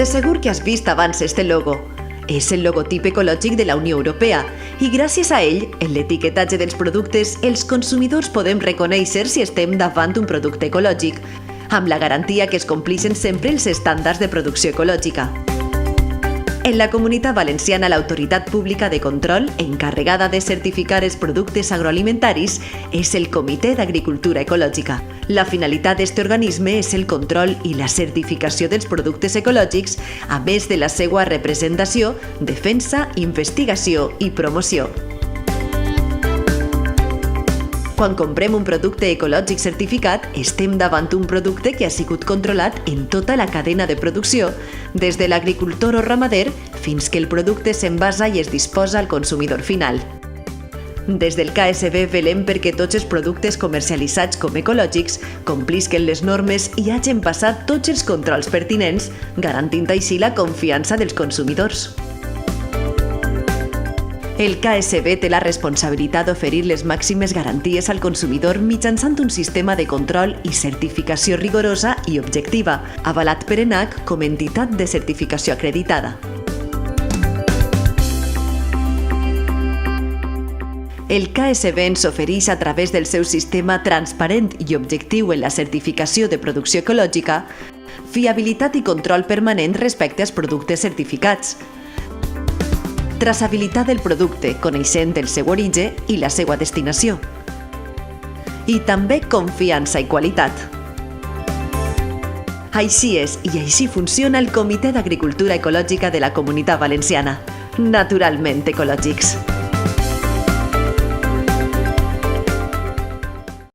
segur que has vist abans este logo. És el logotip ecològic de la Unió Europea i gràcies a ell, en l'etiquetatge dels productes, els consumidors podem reconèixer si estem davant d'un producte ecològic, amb la garantia que es complixen sempre els estàndards de producció ecològica. En la Comunitat Valenciana, l'autoritat pública de control encarregada de certificar els productes agroalimentaris és el Comitè d'Agricultura Ecològica. La finalitat d'aquest organisme és el control i la certificació dels productes ecològics, a més de la seva representació, defensa, investigació i promoció. Quan comprem un producte ecològic certificat, estem davant un producte que ha sigut controlat en tota la cadena de producció, des de l'agricultor o ramader fins que el producte s'envasa i es disposa al consumidor final. Des del KSB velem perquè tots els productes comercialitzats com ecològics complisquen les normes i hagin passat tots els controls pertinents, garantint així la confiança dels consumidors. El KSB té la responsabilitat d'oferir les màximes garanties al consumidor mitjançant un sistema de control i certificació rigorosa i objectiva, avalat per ENAC com a entitat de certificació acreditada. El KSB ens ofereix a través del seu sistema transparent i objectiu en la certificació de producció ecològica, fiabilitat i control permanent respecte als productes certificats, traçabilitat del producte, coneixent el seu origen i la seva destinació. I també confiança i qualitat. Així és i així funciona el Comitè d'Agricultura Ecològica de la Comunitat Valenciana. Naturalment ecològics.